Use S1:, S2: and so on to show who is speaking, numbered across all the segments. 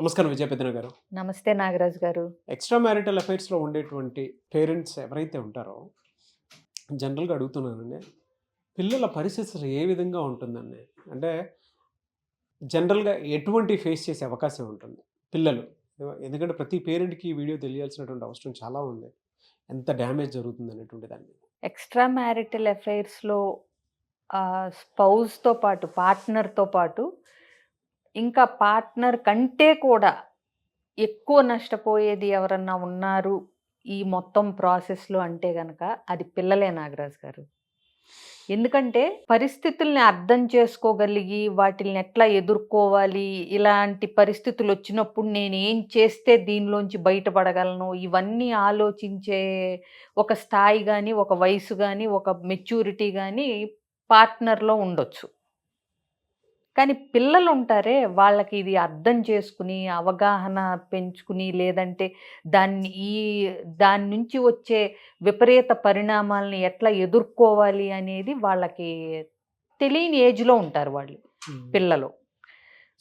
S1: నమస్కారం విజయపెద్దన గారు.
S2: నమస్తే నాగరాజు గారు.
S1: ఎక్స్‌ట్రా మ్యారిటల్ అఫైర్స్‌లో ఉండేటువంటి పేరెంట్స్ ఎవరైతే ఉంటారో, జనరల్‌గా అడుగుతున్నానండి. పిల్లల పరిస్థితి అసలు ఏ విధంగా ఉంటుందండి? అంటే జనరల్‌గా ఎటువంటి ఫేస్ చేసే అవకాశం ఉంటుంది పిల్లలు? ఎందుకంటే ప్రతి పేరెంట్‌కి ఈ వీడియో తెలియాల్సినటువంటి అవసరం చాలా ఉంది. ఎంత డ్యామేజ్ జరుగుతుందనేటువంటి దాని మీద.
S2: ఎక్స్‌ట్రా మ్యారిటల్ అఫైర్స్‌లో స్పౌస్‌తో పాటు, పార్ట్నర్‌తో పాటు ఇంకా పార్ట్నర్ కంటే కూడా ఎక్కువ నష్టపోయేది ఎవరన్నా ఉన్నారు ఈ మొత్తం ప్రాసెస్‌లో అంటే గనక అది పిల్లలే నాగరాజు గారు. ఎందుకంటే పరిస్థితుల్ని అర్థం చేసుకోగలిగి వాటిల్ని ఎట్లా ఎదుర్కోవాలి, ఇలాంటి పరిస్థితులొచ్చినప్పుడు నేనేం చేస్తే దీనిలోంచి బయటపడగలను, ఇవన్నీ ఆలోచించే ఒక స్థాయి గాని, ఒక వయసు గాని, ఒక మెచ్యూరిటీ గాని పార్ట్నర్‌లో ఉండొచ్చు. కానీ పిల్లలుంటారే, వాళ్ళకి ఇది అర్థం చేసుకుని, అవగాహన పెంచుకుని, లేదంటే దాని నుంచి వచ్చే విపరీత పరిణామాల్ని ఎట్లా ఎదుర్కోవాలి అనేది వాళ్ళకి తెలియని ఏజ్‌లో ఉంటారు వాళ్ళు పిల్లలు.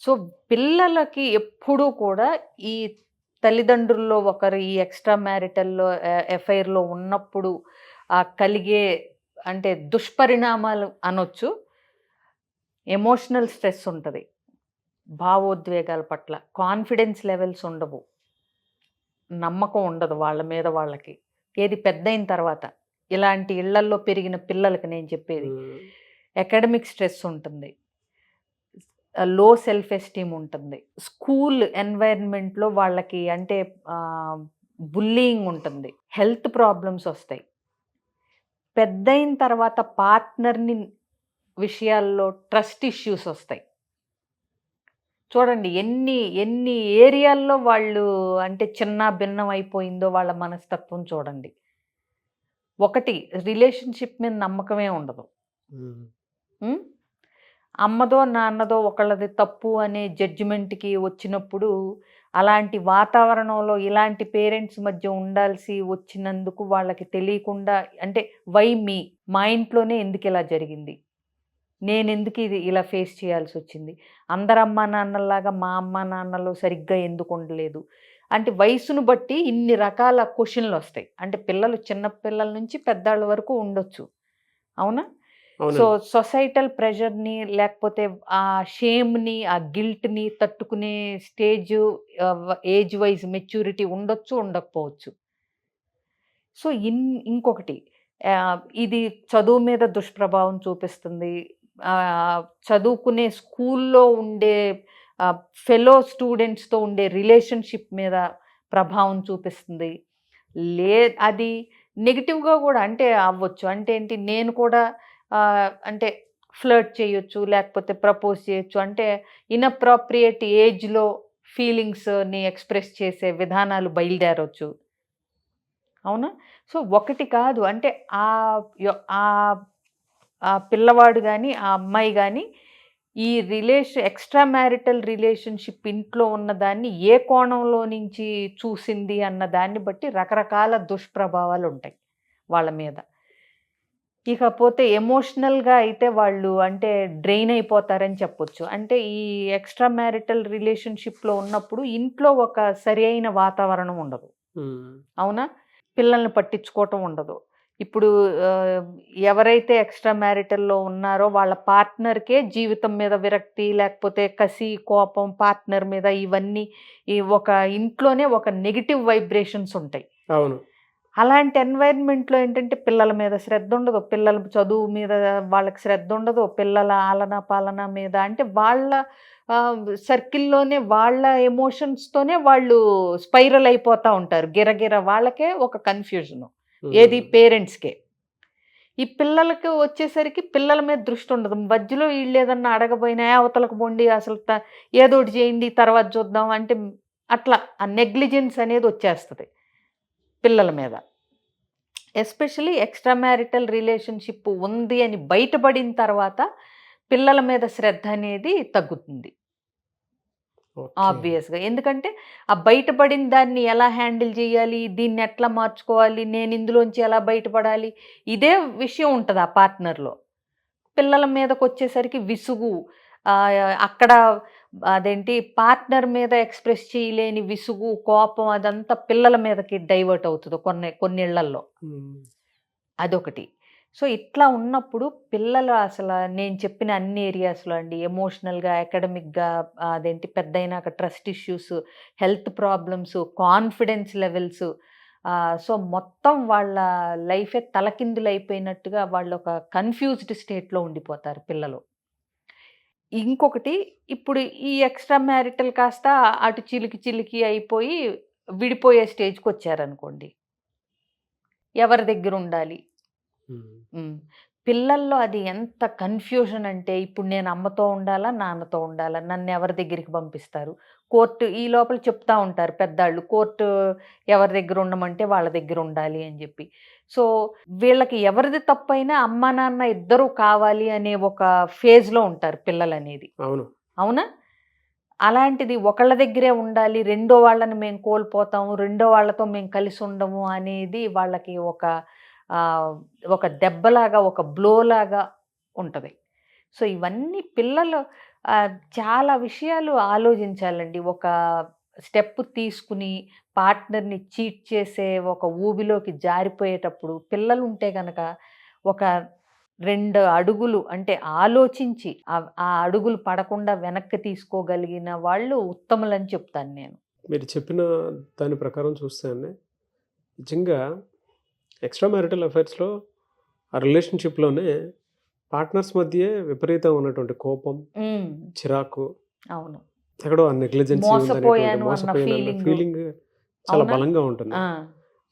S2: సో, పిల్లలకి ఎప్పుడూ కూడా ఈ తల్లిదండ్రుల్లో ఒకరు ఈ ఎక్స్‌ట్రా మ్యారిటల్‌లో ఎఫైర్‌లో ఉన్నప్పుడు కలిగే అంటే దుష్పరిణామాలు అనొచ్చు. ఎమోషనల్ స్ట్రెస్ ఉంటది. భావోద్వేగాల పట్ల కాన్ఫిడెన్స్ లెవెల్స్ ఉండవు. నమ్మకం ఉండదు వాళ్ళ మీద వాళ్ళకి. ఏది పెద్దయిన తర్వాత. ఇలాంటి ఇళ్లల్లో పెరిగిన పిల్లలకి నేను చెప్పేది. అకాడమిక్ స్ట్రెస్ ఉంటుంది. లో సెల్ఫ్ ఎస్టీమ్ ఉంటుంది. స్కూల్ ఎన్వైరన్మెంట్‌లో వాళ్ళకి అంటే బుల్లీయింగ్ ఉంటుంది. హెల్త్ ప్రాబ్లమ్స్ వస్తాయి. పెద్దయిన తర్వాత పార్ట్నర్‌ని విషయాల్లో ట్రస్ట్ ఇష్యూస్ వస్తాయి. చూడండి ఎన్ని ఏరియాల్లో వాళ్ళు అంటే చిన్న భిన్నం అయిపోయిందో వాళ్ళ మనస్తత్వం చూడండి. ఒకటి రిలేషన్‌షిప్ మీద నమ్మకమే ఉండదు. అమ్మదో, నాన్నదో ఒకళ్ళది తప్పు అనే జడ్జిమెంట్‌కి వచ్చినప్పుడు అలాంటి వాతావరణంలో ఇలాంటి పేరెంట్స్ మధ్య ఉండాల్సి వచ్చినందుకు వాళ్ళకి తెలియకుండా అంటే వై మీ? మా ఇంట్లోనే ఎందుకిలా జరిగింది? నేనెందుకు ఇలా ఫేస్ చేయాల్సొచ్చింది? అందరు అమ్మా నాన్నల్లాగా మా అమ్మా నాన్నలు సరిగ్గా ఎందుకు ఉండలేదు? అంటే వయసును బట్టి ఇన్ని రకాల క్వెషన్‌లొస్తాయి. అంటే పిల్లలు చిన్న పిల్లల నుంచి పెద్దాళ్ళ వరకు ఉండొచ్చు. అవునా? సో, సొసైటల్ ప్రెషర్‌ని లేకపోతే ఆ షేమ్‌ని, ఆ గిల్ట్‌ని తట్టుకునే స్టేజు ఏజ్ వైస్ మెచ్యూరిటీ ఉండొచ్చు, ఉండకపోవచ్చు. సో, ఇంకొకటి ఇది చదువు మీద దుష్ప్రభావం చూపిస్తుంది. చదువుకునే స్కూల్లో ఉండే ఫెలో స్టూడెంట్స్‌తో ఉండే రిలేషన్‌షిప్ మీద ప్రభావం చూపిస్తుంది. అది నెగెటివ్‌గా కూడా అంటే అవ్వచ్చు. అంటే ఏంటి నేను కూడా అంటే ఫ్లర్ట్ చేయొచ్చు, లేకపోతే ప్రపోజ్ చేయొచ్చు. అంటే ఇనప్రాప్రియేట్ ఏజ్‌లో ఫీలింగ్స్‌ని ఎక్స్‌ప్రెస్ చేసే విధానాలు బయలుదేరొచ్చు. అవునా? సో, ఒకటి కాదు అంటే ఆ పిల్లవాడు గాని, ఆ అమ్మాయి గాని ఈ ఎక్స్‌ట్రా మ్యారిటల్ రిలేషన్‌షిప్ ఇంట్లో ఉన్నదాన్ని ఏ కోణంలో నుంచి చూసింది అన్న దాన్ని బట్టి రకరకాల దుష్ప్రభావాలుంటాయి వాళ్ళ మీద. ఇకపోతే ఎమోషనల్‌గా అయితే వాళ్ళు అంటే డ్రైన్ అయిపోతారని చెప్పొచ్చు. అంటే ఈ ఎక్స్‌ట్రా మ్యారిటల్ రిలేషన్‌షిప్‌లో ఉన్నప్పుడు ఇంట్లో ఒక సరియైన వాతావరణం ఉండదు. అవునా? పిల్లల్ని పట్టించుకోవటం ఉండదు. ఇప్పుడు ఎవరైతే ఎక్స్‌ట్రా మ్యారిటల్‌లో ఉన్నారో వాళ్ళ పార్ట్నర్‌కే జీవితం మీద విరక్తి, లేకపోతే కసి, కోపం పార్ట్నర్ మీద ఇవన్నీ ఒక ఇంట్లోనే ఒక నెగెటివ్ వైబ్రేషన్స్ ఉంటాయి.
S1: అవును.
S2: అలాంటి ఎన్వైర్న్‌మెంట్‌లో ఏంటంటే పిల్లల మీద శ్రద్ధ ఉండదు. పిల్లల చదువు మీద వాళ్ళకి శ్రద్ధ ఉండదు. పిల్లల ఆలన పాలన మీద అంటే వాళ్ళ సర్కిల్‌లోనే వాళ్ళ ఎమోషన్స్‌తోనే వాళ్ళు స్పైరల్ అయిపోతా ఉంటారు. గిరగిర వాళ్ళకే ఒక కన్‌ఫ్యూజను. ఏది పేరెంట్స్‌కే. ఈ పిల్లలకి వచ్చేసరికి పిల్లల మీద దృష్టి ఉండదు. మధ్యలో ఈళ్ళేదన్నా అడగబోయినా అవతలకు పొండి అసలు ఏదోటి చేయండి తర్వాత చూద్దాం అంటే అట్లా ఆ నెగ్లిజెన్స్ అనేది వచ్చేస్తది పిల్లల మీద. ఎస్పెషల్లీ ఎక్స్‌ట్రా మ్యారిటల్ రిలేషన్‌షిప్ ఉంది అని బయటపడిన తర్వాత పిల్లల మీద శ్రద్ధ అనేది తగ్గుతుంది. ఆబ్వియస్‌గా. ఎందుకంటే ఆ బయటపడిన దాన్ని ఎలా హ్యాండిల్ చేయాలి? దీన్ని ఎట్లా మార్చుకోవాలి? నేను ఇందులోంచి ఎలా బయటపడాలి? ఇదే విషయం ఉంటది ఆ పార్ట్నర్‌లో. పిల్లల మీదకొచ్చేసరికి విసుగు, అక్కడ అదేంటి పార్ట్నర్ మీద ఎక్స్‌ప్రెస్ చేయలేని విసుగు, కోపం అదంతా పిల్లల మీదకి డైవర్ట్ అవుతది కొన్ని ఇళ్లల్లో.
S1: హ్మ్.
S2: అదొకటి. సో, ఇట్లా ఉన్నప్పుడు పిల్లలు నేను చెప్పిన అన్ని ఏరియాస్‌లో అండి ఎమోషనల్‌గా, అకాడమిక్‌గా అదేంటి పెద్దయినాక trust issues, health problems, confidence levels so, మొత్తం వాళ్ళ లైఫే తలకిందులైపోయినట్టుగా వాళ్ళొక కన్‌ఫ్యూజ్డ్ స్టేట్‌లో ఉండిపోతారు పిల్లలు. ఇంకొకటి ఇప్పుడు ఈ ఎక్స్‌ట్రా మ్యారిటల్ కాస్త అటు చిలికి చిలికి అయిపోయి విడిపోయే స్టేజ్‌కొచ్చారనుకోండి. ఎవరి దగ్గరుండాలి?
S1: హ్మ్.
S2: హ్మ్. పిల్లల్లో అది ఎంత కన్‌ఫ్యూజన్ అంటే ఇప్పుడు నేను అమ్మతో ఉండాలా? నాన్నతో ఉండాలా? నన్నెవరి దగ్గరికి పంపిస్తారు? ఈ లోపల చెప్తా ఉంటారు పెద్దాళ్ళు. ఎవరి దగ్గర ఉండమంటే వాళ్ళ దగ్గర ఉండాలి అని జెప్పి. సో, వీళ్ళకి ఎవరిది తప్పైనా అమ్మా, నాన్న ఇద్దరూ కావాలి అనే ఒక ఫేజ్‌లో ఉంటారు పిల్లలనేది.
S1: అవును.
S2: అవునా? అలాంటిది ఒకళ్ళ దగ్గరే ఉండాలి. రెండో వాళ్ళని మేము కోల్పోతాము. రెండో వాళ్ళతో మేము కలిసి ఉండము అనేది వాళ్ళకి ఆహ్, ఒక దెబ్బలాగా, ఒక బ్లోలాగా ఉంటది. సో, ఇవన్నీ పిల్లలు చాలా విషయాలు ఆలోచించాలండి. ఒక స్టెప్ తీసుకుని పార్ట్నర్‌ని చీట్ చేసే ఒక ఊబిలోకి జారిపోయేటప్పుడు పిల్లలుంటే గనక ఒక 2 అడుగులు అంటే ఆలోచించి ఆ అడుగులు పడకుండా వెనక్కి తీసుకోగలిగిన వాళ్ళు ఉత్తములని చెప్తాను నేను.
S1: మీరు చెప్పిన దాని ప్రకారం చూస్తే అండి, నిజంగా ఎక్స్‌ట్రా మ్యారిటల్ అఫైర్స్‌లో ఆ రిలేషన్‌షిప్‌లోనే పార్ట్నర్స్ మధ్యే విపరీతం ఉన్నటువంటి కోపం,
S2: హ్మ్.
S1: చిరాకు,
S2: అవును.
S1: ఎక్కడో ఆ నెగ్లిజెన్సీ ఉందనేటువంటి
S2: మోసపోయాను అన్న
S1: మోసపోయానన్న
S2: ఫీలింగు.
S1: ఫీలింగ్ చాలా
S2: అవునా?
S1: బలంగా ఉంటుంది.
S2: ఆ!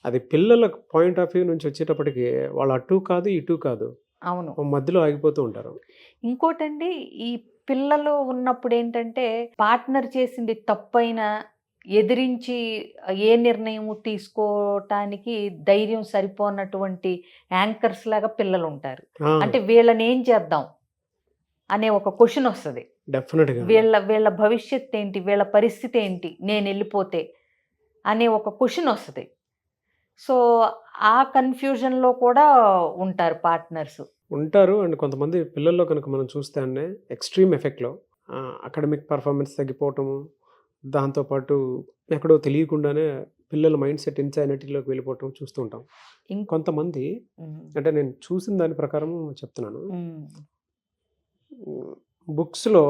S1: అది పిల్లల పాయింట్ ఆఫ్ వ్యూ నుంచి వచ్చేటప్పటికి వాళ్ళు అటు కాదు, ఇటు కాదు.
S2: అవును.
S1: మధ్యలో ఆగిపోతూ ఉంటారు.
S2: ఇంకోటండి ఈ పిల్లలు ఉన్నప్పుడేంటంటే పార్ట్నర్ చేసింది తప్పైనా ఎదిరించి ఏ నిర్ణయము తీసుకోటానికి ధైర్యం సరిపోనటువంటి యాంకర్స్ లాగా పిల్లలుంటారు.
S1: ఆ!
S2: అంటే వీళ్ళనేం చేద్దాం అనే ఒక క్వెషనొస్తది.
S1: డెఫినిట్‌గా అండి.
S2: వీళ్ళ భవిష్యత్తేంటి? వీళ్ళ పరిస్థితేంటి నేనెళ్ళిపోతే? అనే ఒక క్వెషనొస్తది. సో, ఆ కన్‌ఫ్యూజన్‌లో కూడా ఉంటారు పార్ట్నర్స్.
S1: ఉంటారు. అండ్ కొంతమంది పిల్లల్లో కనుక మనం చూస్తే అండి ఎక్స్‌ట్రీమ్ ఎఫెక్ట్‌లో అకాడమిక్ పెర్ఫార్మన్స్ తగ్గిపోవటము, దాంతో పాటు ఎక్కడో తెలియకుండానే పిల్లల మైండ్ సెట్ ఇన్సానిటీలోకి వెళ్ళిపోవటం చూస్తూ ఉంటాం.
S2: ఇం
S1: కొంతమంది
S2: హ్మ్.
S1: అంటే నేను చూసిన దాని ప్రకారం చెప్తున్నాను.
S2: హ్మ్.
S1: బుక్స్‌లో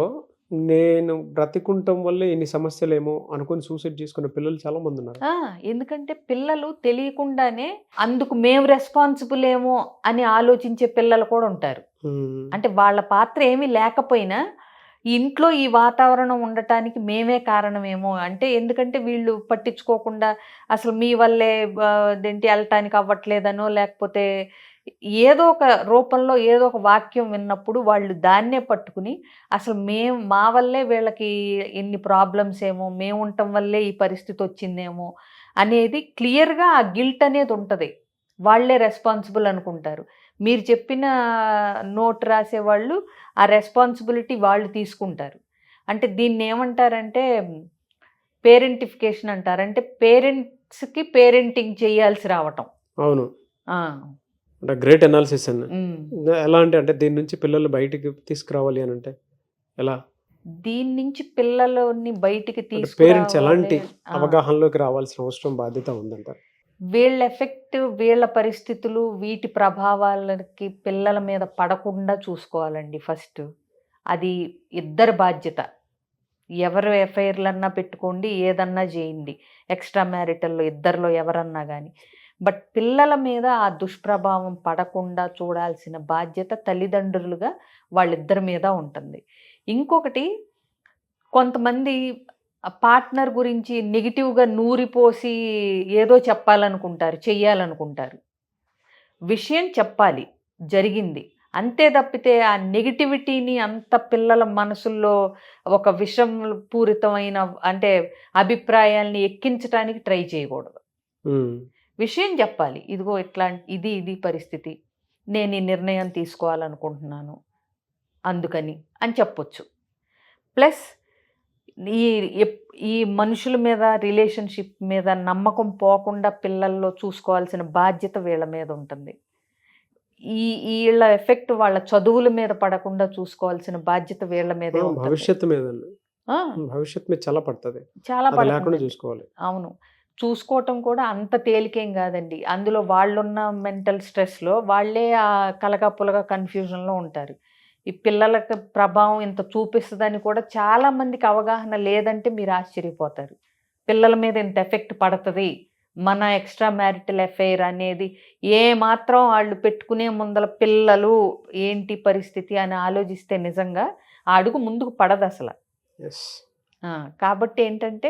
S1: నేను బ్రతికుంటం వల్లే ఇన్ని సమస్యలేమో అనుకోని సూసైడ్ చేసుకున్న పిల్లలు చాలా మందున్నారు.
S2: ఆ! ఎందుకంటే పిల్లలు తెలియకుండానే అందుకు మేము రెస్పాన్సిబుల్ ఏమో అని ఆలోచించే పిల్లలు కూడా ఉంటారు.
S1: హ్మ్.
S2: అంటే వాళ్ళ పాత్ర ఏమీ లేకపోయినా, ఇంట్లో ఈ వాతావరణం ఉండటానికి మేమే కారణమేమో అంటే ఎందుకంటే వీళ్ళు పట్టించుకోకుండా అసలు మీ వల్లే అదేంటి ఎళ్ళటానికి అవ్వట్లేదనో, లేకపోతే ఏదో ఒక రూపంలో ఏదో ఒక వాక్యం విన్నప్పుడు వాళ్ళు దాన్నే పట్టుకుని అసలు మా వల్లే వీళ్ళకి ఇన్ని ప్రాబ్లమ్స్ ఏమో, మేముంటం వల్లే ఈ పరిస్థితొచ్చిందేమో అనేది క్లియర్‌గా ఆ గిల్ట్ అనేది ఉంటది. వాళ్ళే రెస్పాన్సిబుల్ అనుకుంటారు. మీరు చెప్పిన నోట్ రాసేవాళ్ళు ఆ రెస్పాన్సిబిలిటీ వాళ్ళు తీసుకుంటారు. అంటే దీన్నేమంటారంటే పేరెంటిఫికేషన్ అంటారు. అంటే పేరెంట్స్‌కి పేరెంటింగ్ చేయాల్సి రావటం.
S1: అవును.
S2: ఆ!
S1: అంటే గ్రేట్ అనాలిసిస్ అండి.
S2: హ్మ్.
S1: ఎలా అంటే దీని నుంచి పిల్లల్ని బయటికి తీసుకురావాలి అనంటే ఎలా?
S2: దీని నుంచి పిల్లలని బయటికి
S1: అంటే పేరెంట్స్
S2: తీసుకురావాలి.
S1: ఎలాంటి
S2: ఆ!
S1: అవగాహనలోకి రావాల్సిన అవసరం, బాధ్యత ఉందంటారు?
S2: వీళ్ళ ఎఫెక్ట్, వీళ్ళ పరిస్థితులు, వీటి ప్రభావాలకి పిల్లల మీద పడకుండా చూసుకోవాలండి ఫస్ట్. అది ఇద్దరి బాధ్యత. ఎవరు ఎఫ్ఐఆర్‌లన్నా పెట్టుకోండి, ఏదన్నా జేయండి. ఎక్స్‌ట్రా మ్యారిటల్‌లో ఇద్దరిలో ఎవరన్నా గాని. బట్ పిల్లల మీద ఆ దుష్ప్రభావం పడకుండా చూడాల్సిన బాధ్యత తల్లిదండ్రులుగా వాళ్ళిద్దరి మీద ఉంటుంది. ఇంకొకటి కొంతమంది పార్ట్నర్ గురించి నెగెటివ్‌గా నూరిపోసి ఏదో చెప్పాలనుకుంటారు, చెయ్యాలనుకుంటారు. విషయం చెప్పాలి. జరిగింది. అంతే తప్పితే ఆ నెగటివిటీని అంత పిల్లల మనసుల్లో ఒక విషం పూరితమైన అంటే అభిప్రాయాల్ని ఎక్కించటానికి ట్రై చేయకూడదు.
S1: హ్మ్.
S2: విషయం చెప్పాలి. ఇదిగో ఇది పరిస్థితి. నేను ఈ నిర్ణయం తీసుకోవాలనుకుంటున్నాను. అందుకని అని చెప్పొచ్చు. ప్లస్ ఈ ఎప్ ఈ మనుషుల మీద రిలేషన్‌షిప్ మీద నమ్మకం పోకుండా పిల్లల్లో చూసుకోవాల్సిన బాధ్యత వీళ్ళ మీద ఉంటుంది. వీళ్ళ ఎఫెక్ట్ వాళ్ళ చదువుల మీద పడకుండా చూసుకోవాల్సిన బాధ్యత వీళ్ళ మీదే ఉంటుంది.
S1: భవిష్యత్తు మీద
S2: ఆ,
S1: భవిష్యత్తు మీద చాలా పడుతుంది,
S2: చాలా
S1: అది లేకుండా
S2: పడుతుంది.
S1: చూసుకోవాలి.
S2: అవును. చూసుకోవటం కూడా అంత తేలికేం కాదండి. అందులో వాళ్ళున్న మెంటల్ స్ట్రెస్‌లో వాళ్ళే కలగాపులగా కన్‌ఫ్యూజన్‌లో ఉంటారు. ఈ పిల్లలకి ప్రభావం ఇంత చూపిస్తదని కూడా చాలా మందికి అవగాహన లేదంటే మీరు ఆశ్చర్యపోతారు. పిల్లల మీద ఇంత ఎఫెక్ట్ పడతది. మన ఎక్స్‌ట్రా మ్యారిటల్ అఫెయిర్ అనేది ఏమాత్రం ఆళ్ళు పెట్టుకునే ముందల పిల్లలు ఏంటి పరిస్థితి అని ఆలోచిస్తే నిజంగా ఆ అడుగు ముందుకు పడదసల.
S1: యెస్.
S2: కాబట్టి ఏంటంటే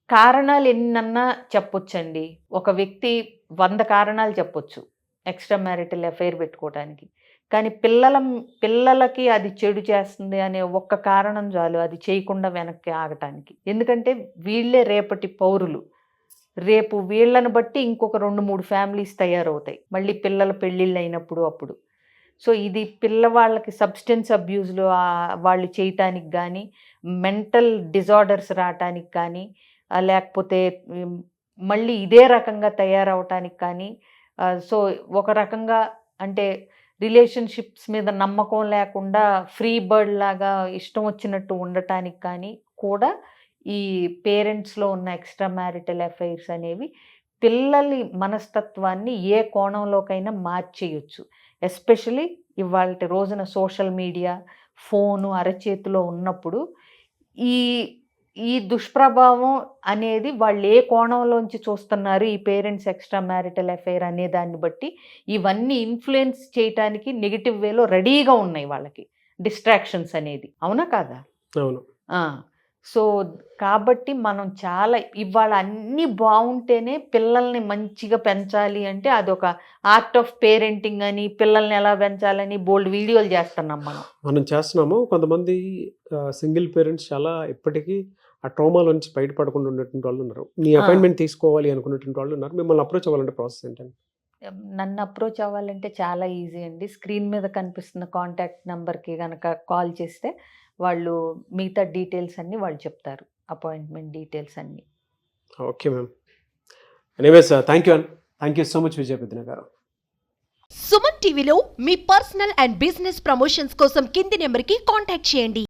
S2: కారణాలు ఎన్నన్నా చెప్పొచ్చండి. ఒక వ్యక్తి 100 కారణాలు చెప్పొచ్చు ఎక్స్‌ట్రా మ్యారిటల్ అఫెయిర్ పెట్టుకోవటానికి. కానీ పిల్లలకి అది చెడు చేస్తుంది అనే ఒక్క కారణం చాలు అది చేయకుండా వెనక్కి ఆగటానికి. ఎందుకంటే వీళ్ళే రేపటి పౌరులు. రేపు వీళ్ళని బట్టి ఇంకొక 2, 3 ఫ్యామిలీస్ తయారవుతాయి. మళ్ళీ పిల్లల పెళ్ళిళ్ళు అయినప్పుడు అప్పుడు. సో ఇది పిల్లవాళ్ళకి సబ్స్టెన్స్ అబ్యూస్‌లు వాళ్ళు చేయటానికి గానీ, మెంటల్ డిజార్డర్స్ రావటానికి కానీ, లేకపోతే మళ్ళీ ఇదే రకంగా తయారవటానికి కానీ, సో ఒక రకంగా అంటే రిలేషన్‌షిప్స్ మీద నమ్మకం లేకుండా ఫ్రీ బర్డ్ లాగా ఇష్టం వచ్చినట్టు ఉండటానికి కానీ కూడా ఈ పేరెంట్స్‌లో ఉన్న ఎక్స్‌ట్రా మ్యారిటల్ అఫెయిర్స్ అనేవి పిల్లలి మనస్తత్వాన్ని ఏ కోణంలోకైనా మార్చేయొచ్చు. ఎస్పెషల్లీ ఇవాల్టి రోజున సోషల్ మీడియా, ఫోను అరచేతిలో ఉన్నప్పుడు ఈ ఈ దుష్ప్రభావం అనేది వాళ్ళు ఏ కోణంలోంచి చూస్తున్నారు ఈ పేరెంట్స్ ఎక్స్‌ట్రా మ్యారిటల్ అఫెయిర్ అనే దాన్ని బట్టి ఇవన్నీ ఇన్‌ఫ్లుయెన్స్ చేయటానికి నెగెటివ్ వేలో రెడీగా ఉన్నాయి వాళ్ళకి డిస్ట్రాక్షన్స్ అనేది. అవునా కాదా?
S1: అవును.
S2: సో కాబట్టి మనం చాలా ఇవాళ అన్నీ బాగుంటేనే పిల్లల్ని మంచిగా పెంచాలి అంటే అదొక ఆర్ట్ ఆఫ్ పేరెంటింగ్ అని, పిల్లల్ని ఎలా పెంచాలని బోల్డ్ వీడియోలు చేస్తున్నాం మనం
S1: చేస్తున్నాము. కొంతమంది సింగిల్ పేరెంట్స్ చాలా ఇప్పటికీ ఆ ట్రామాలో నుంచి బయటపడకుండా ఉన్నటువంటి వాళ్ళు ఉన్నారు. మీ అపాయింట్మెంట్ తీసుకోవాలి అనుకున్నటువంటి వాళ్ళు ఉన్నారు. మిమ్మల్ని అప్రోచ్ అవ్వాలంటే ప్రాసెస్ ఏంటండి?
S2: నన్ను అప్రోచ్ అవ్వాలంటే చాలా ఈజీ అండి. స్క్రీన్ మీద కనిపిస్తున్న కాంటాక్ట్ నెంబర్కి కనుక కాల్ చేస్తే వాళ్ళు మిగతా డీటెయిల్స్ అన్నీ వాళ్ళు చెప్తారు, అపాయింట్మెంట్ డీటెయిల్స్ అన్నీ.
S1: Okay ma'am. Anyways thank you so much Vijayapeddina గారు.
S3: సుమన్ టీవీలో మీ పర్సనల్ అండ్ బిజినెస్ ప్రమోషన్స్ కోసం కింది నెంబర్కి కాంటాక్ట్ చేయండి.